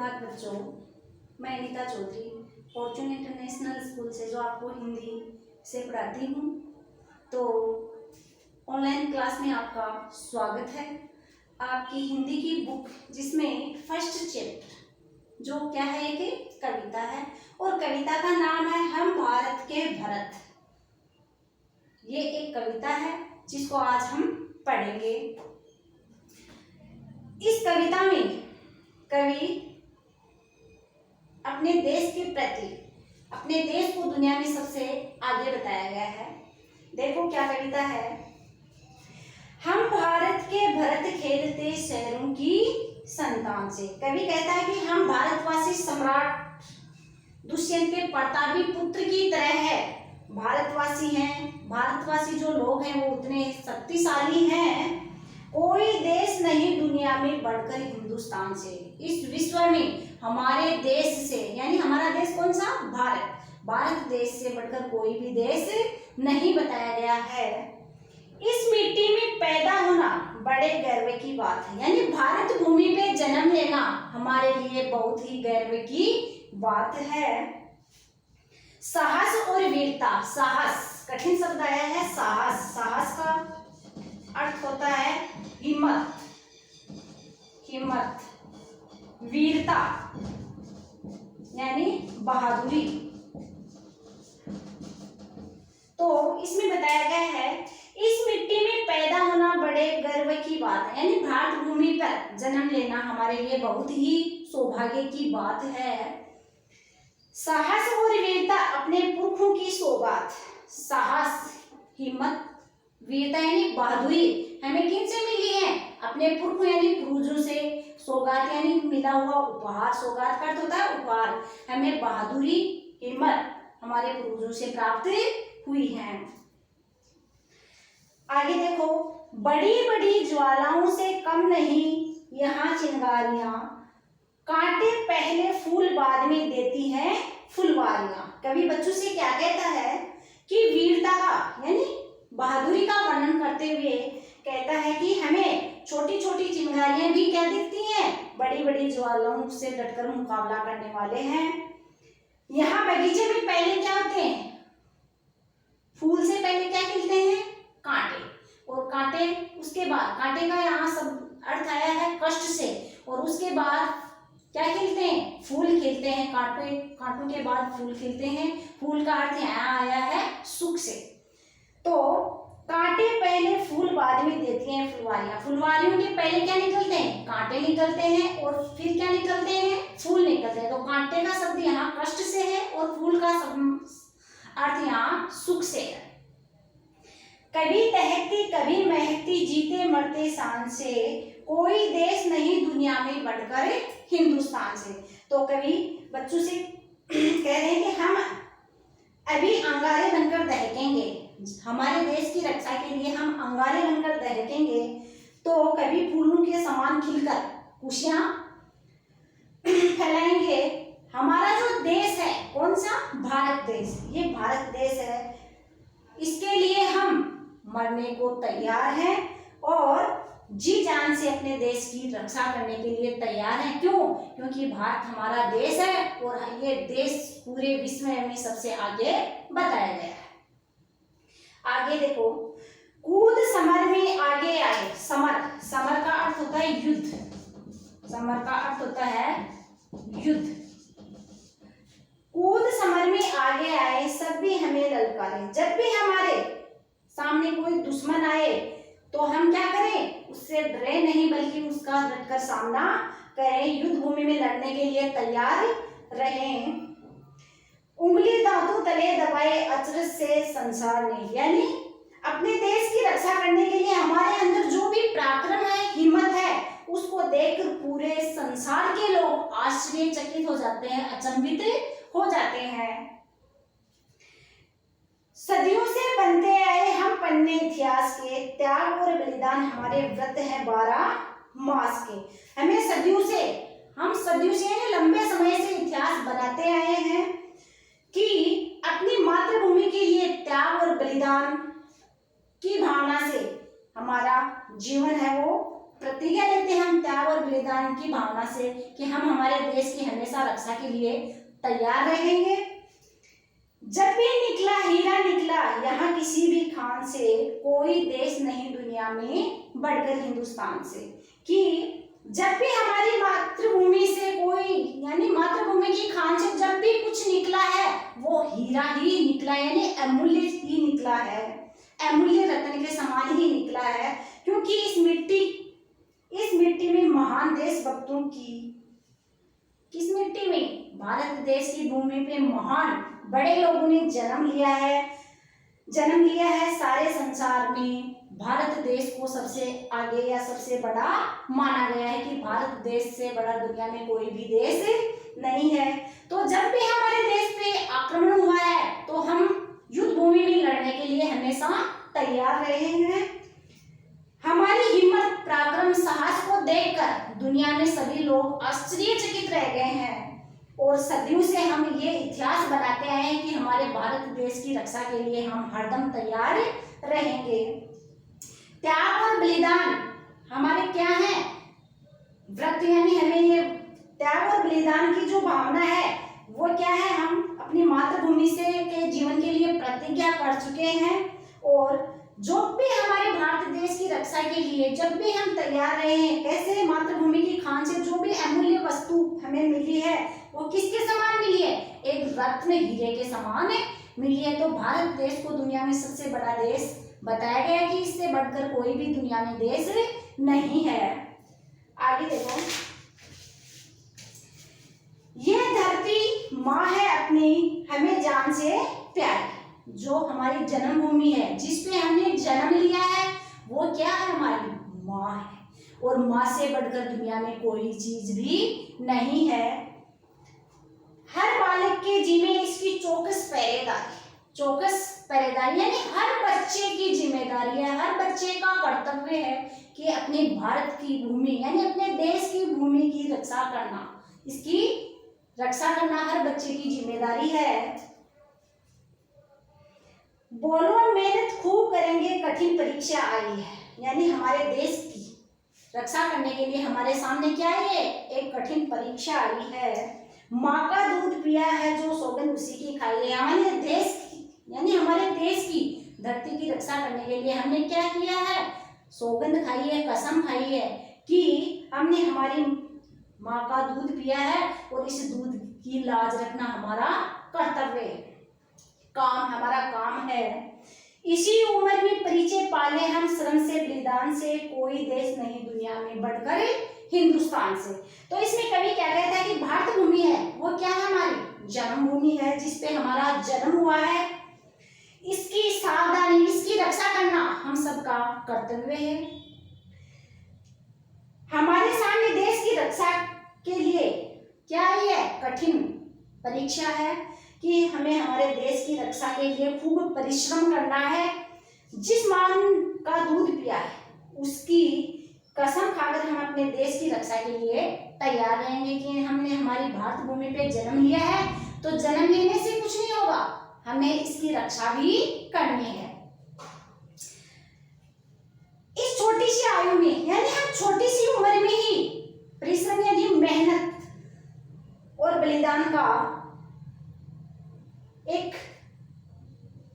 सुप्रभात बच्चों, मैं Anita Chaudhary Fortune International school से जो आपको हिंदी से पढ़ाती हूँ। तो ऑनलाइन क्लास में आपका स्वागत है। आपकी हिंदी की बुक जिसमें फर्स्ट चैप्टर जो क्या है कि कविता है, और कविता का नाम है हम भारत के भरत। ये एक कविता है जिसको आज हम पढ़ेंगे। इस कविता में कवि अपने देश के प्रति, अपने देश को दुनिया में सबसे आगे बताया गया है। देखो क्या कविता है। हम भारत के भरत खेलते शहरों की संतान से। कवि कहता है कि हम भारतवासी सम्राट दुष्यंत के प्रतापी पुत्र की तरह है, भारतवासी हैं। भारतवासी जो लोग हैं वो उतने शक्तिशाली हैं, कोई देश नहीं दुनिया में बढ़कर हिंदुस्तान से। इस विश्व में हमारे देश से, यानी हमारा देश कौन सा, भारत, भारत देश से बढ़कर कोई भी देश नहीं बताया गया है। इस मिट्टी में पैदा होना बड़े गर्व की बात है, यानी भारत भूमि पे जन्म लेना हमारे लिए बहुत ही गर्व की बात है। साहस और वीरता, साहस कठिन शब्द आया है, साहस, साहस का अर्थ होता है हिम्मत, हिम्मत, वीरता यानी बहादुरी। तो इसमें बताया गया है इस मिट्टी में पैदा होना बड़े गर्व की बात है, यानी भारत भूमि पर जन्म लेना हमारे लिए बहुत ही सौभाग्य की बात है। साहस और वीरता अपने पुरखों की सौगात। साहस, हिम्मत, वीरता यानी बहादुरी हमें किन से मिली है, अपने पुरखों यानी पूर्वजों से। सौगात यानी मिला हुआ उपहार, सौगात का अर्थ होता है उपहार। हमें बहादुरी, हिम्मत हमारे पूर्वजों से प्राप्त हुई है। आगे देखो, बड़ी बड़ी ज्वालाओं से कम नहीं यहाँ चिंगारियां, कांटे पहले फूल बाद में देती हैं फुलवारियां। कवि बच्चों से क्या कहता है कि वीरता का यानी बहादुरी का वर्णन करते हुए कहता है कि हमें छोटी छोटी चिंगारियां भी क्या दिखती हैं, बड़ी बड़ी ज्वालाओं से डटकर मुकाबला करने वाले हैं। यहाँ बगीचे में पहले क्या होते हैं, फूल से पहले क्या खिलते हैं, कांटे, और कांटे उसके बाद, कांटे का यहाँ सब अर्थ आया है कष्ट से, और उसके बाद क्या खिलते हैं, फूल खिलते हैं। कांटे, कांटों के बाद फूल खिलते हैं। फूल का अर्थ यहाँ आया है सुख से। तो कांटे पहले फूल बाद में देती हैं फुलवारियां। फुलवारियों के पहले क्या निकलते हैं, कांटे निकलते हैं, और फिर क्या निकलते हैं, फूल निकलते हैं। तो कांटे का शब्द यहाँ कष्ट से है, और फूल का अर्थ यहाँ सुख से है। कभी दहकती कभी महकती, जीते मरते शान से, कोई देश नहीं दुनिया में बढ़कर हिंदुस्तान से। तो कभी बच्चों से कह रहे हैं कि हम अभी अंगारे बनकर दहकेंगे, हमारे देश की रक्षा के लिए हम अंगारे बनकर दहकेंगे। तो कभी फूलों के समान खिलकर खुशियां फैलाएंगे। हमारा जो देश है कौन सा, भारत देश, ये भारत देश है, इसके लिए हम मरने को तैयार हैं और जी जान से अपने देश की रक्षा करने के लिए तैयार हैं। क्यों, क्योंकि भारत हमारा देश है और ये देश पूरे विश्व में सबसे आगे बताया गया है। आगे देखो, कूद समर में आगे आए। समर, समर का अर्थ होता है युद्ध, समर का अर्थ होता है युद्ध। कूद समर में आगे आए, सब भी हमें ललकारे। जब भी हमारे सामने कोई दुश्मन आए तो हम क्या करें, उससे डरे नहीं बल्कि उसका डटकर सामना करें, युद्ध भूमि में लड़ने के लिए तैयार रहें। उंगली धातु तले दबाए अचरज से संसार ने, यानी अपने देश की रक्षा करने के लिए हमारे अंदर जो भी पराक्रम है, हिम्मत है, उसको देखकर पूरे संसार के लोग आश्चर्यचकित हो जाते हैं, अचंभित हो जाते हैं। सदियों से बनते आए हम पन्ने इतिहास के, त्याग और बलिदान हमारे व्रत है 12 मास के। हमें सदियों से, हम सदियों से लंबे समय से इतिहास बनाते आए हैं कि अपनी मातृभूमि के लिए त्याग और बलिदान की भावना से हमारा जीवन है वो प्रतिज्ञा लेते हैं हम त्याग और बलिदान की भावना से कि हम हमारे देश की हमेशा रक्षा के लिए तैयार रहेंगे। जब भी निकला हीरा निकला, यहाँ किसी भी खान से कोई देश नहीं दुनिया में बढ़कर हिंदुस्तान से। कि जब भी हमारी मातृभूमि से कोई, यानी मातृभूमि की खान से जब भी कुछ निकला है वो हीरा ही निकला, यानी अमूल्य ही निकला है, अमूल्य रत्न के समान ही निकला है। क्योंकि इस मिट्टी में महान देशभक्तों की, किस मिट्टी में, भारत देश की भूमि पे महान बड़े लोगों ने जन्म लिया है। सारे संसार में भारत देश को सबसे आगे या सबसे बड़ा माना गया है कि भारत देश से बड़ा दुनिया में कोई भी देश नहीं है। तो जब भी हमारे देश पे आक्रमण हुआ है तो हम युद्ध भूमि में लड़ने के लिए हमेशा तैयार रहे हैं। हमारी हिम्मत, पराक्रम, साहस को देखकर दुनिया में सभी लोग आश्चर्यचकित रह गए हैं और सदियों से हम ये इतिहास बनाते आए हैं कि हमारे भारत देश की रक्षा के लिए हम हरदम तैयार रहेंगे। त्याग और बलिदान हमारे क्या है, व्रत, यानी हमें ये त्याग और बलिदान की जो भावना है वो क्या है, हम अपनी मातृभूमि से के जीवन के लिए प्रतिज्ञा कर चुके हैं। और जो भी हमारे भारत देश की रक्षा के लिए जब भी हम तैयार रहे हैं, कैसे मातृभूमि की खान से जो भी अमूल्य वस्तु हमें मिली है वो किसके समान मिली है, एक रत्न हीरे के समान मिली है। तो भारत देश को दुनिया में सबसे बड़ा देश बताया गया कि इससे बढ़कर कोई भी दुनिया में देश नहीं है। आगे देखो, ये धरती माँ है अपनी हमें जान से प्यारी। जो हमारी जन्मभूमि है, जिस पे हमने जन्म लिया है, वो क्या है, हमारी माँ है। और माँ से बढ़कर दुनिया में कोई चीज भी नहीं है। हर बालक के जी में इसकी चौकस पहरेदारी, यानी हर बच्चे की जिम्मेदारी है, हर बच्चे का कर्तव्य है कि अपने भारत की भूमि, यानी अपने देश की भूमि की रक्षा करना, इसकी रक्षा करना हर बच्चे की जिम्मेदारी है। बोलो मेहनत खूब करेंगे, कठिन परीक्षा आई है। यानी हमारे देश की रक्षा करने के लिए हमारे सामने क्या है, एक कठिन परीक्षा आई है। माँ का दूध पिया है जो सौगंध उसी की खाई है। हमारे देश की, यानी हमारे देश की धरती की रक्षा करने के लिए हमने क्या किया है, सौगंध खाई है, कसम खाई है कि हमने हमारी माँ का दूध पिया है और इस दूध की लाज रखना हमारा कर्तव्य है, हमारा काम है। इसी उम्र में परिचय पाले हम श्रम से, बलिदान से, कोई देश नहीं दुनिया में बढ़कर हिंदुस्तान से। तो इसमें कवि क्या कहता है कि भारत भूमि है वो क्या है, हमारी जन्मभूमि है, जिसपे हमारा जन्म हुआ है। इसकी सावधानी, इसकी रक्षा करना हम सबका कर्तव्य है। हमारे सामने देश की रक्षा के लिए क्या है, कठिन परीक्षा है कि हमें हमारे देश की रक्षा के लिए खूब परिश्रम करना है। जिस माँ का दूध पिया है उसकी कसम खाकर हम अपने देश की रक्षा के लिए तैयार रहेंगे कि हमने हमारी भारत भूमि पे जन्म लिया है, तो जन्म लेने से कुछ नहीं होगा, हमें इसकी रक्षा भी करनी है। इस छोटी सी आयु में, यानी हम छोटी सी उम्र में ही परिश्रम, यानी मेहनत और बलिदान का एक,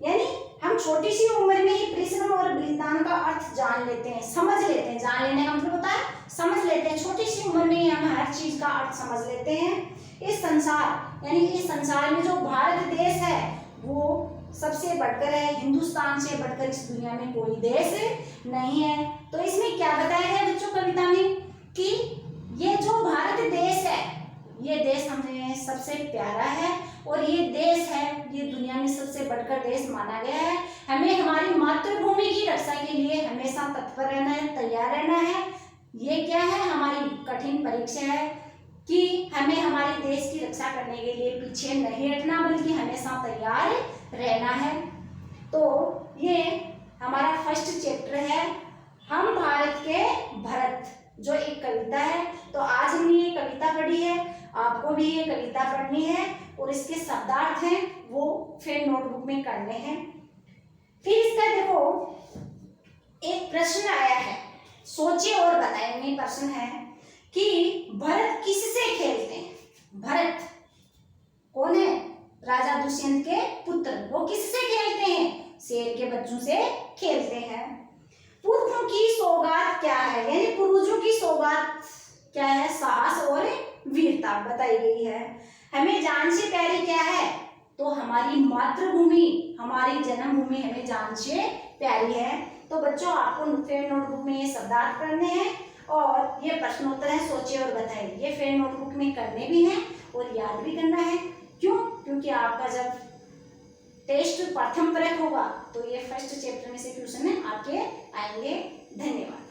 यानी हम छोटी सी उम्र में ही परिश्रम और बलिदान का अर्थ जान लेते हैं, समझ लेते हैं। जान लेने का मतलब होता है समझ लेते हैं। छोटी सी उम्र में ही हम हर चीज का अर्थ समझ लेते हैं। इस संसार, यानी इस संसार में जो भारत देश है वो सबसे बढ़कर है, हिंदुस्तान से बढ़कर इस दुनिया में कोई देश नहीं है। तो इसमें क्या बताया है बच्चों कविता में कि ये जो भारत देश है, ये देश हमें सबसे प्यारा है और ये देश है, ये दुनिया में सबसे बढ़कर देश माना गया है। हमें हमारी मातृभूमि की रक्षा के लिए हमेशा तत्पर रहना है, तैयार रहना है। ये क्या है, हमारी कठिन परीक्षा है कि हमें हमारे देश की रक्षा करने के लिए पीछे नहीं हटना, बल्कि हमेशा तैयार रहना है। तो ये हमारा फर्स्ट चैप्टर है, हम भारत के भरत, जो एक कविता है। तो आज हमने ये कविता पढ़ी है, आपको भी ये कविता पढ़नी है और इसके शब्दार्थ हैं वो फिर नोटबुक में करने हैं। फिर इसका देखो एक प्रश्न आया है, सोचिए और बताइए। बताएंगे। प्रश्न है कि भरत किससे खेलते हैं। भरत कौन है, राजा दुष्यंत के पुत्र, वो किससे खेलते हैं, शेर के बच्चों से खेलते हैं। पुरखों की सौगात क्या है, यानी पूर्वजों की सौगात क्या है, साहस और वीरता बताई गई है। हमें जान से प्यारी क्या है, तो हमारी मातृभूमि, हमारी जन्मभूमि हमें जान से प्यारी है। तो बच्चों आपको फिर नोटबुक में ये शब्दार्थ करने हैं और ये प्रश्नोत्तर है, सोचिए और बताइए। ये फिर नोटबुक में करने भी हैं और याद भी करना है। क्यों, क्योंकि आपका जब टेस्ट प्रथम परख होगा तो ये फर्स्ट चैप्टर में से क्वेश्चन आपके आएंगे। धन्यवाद।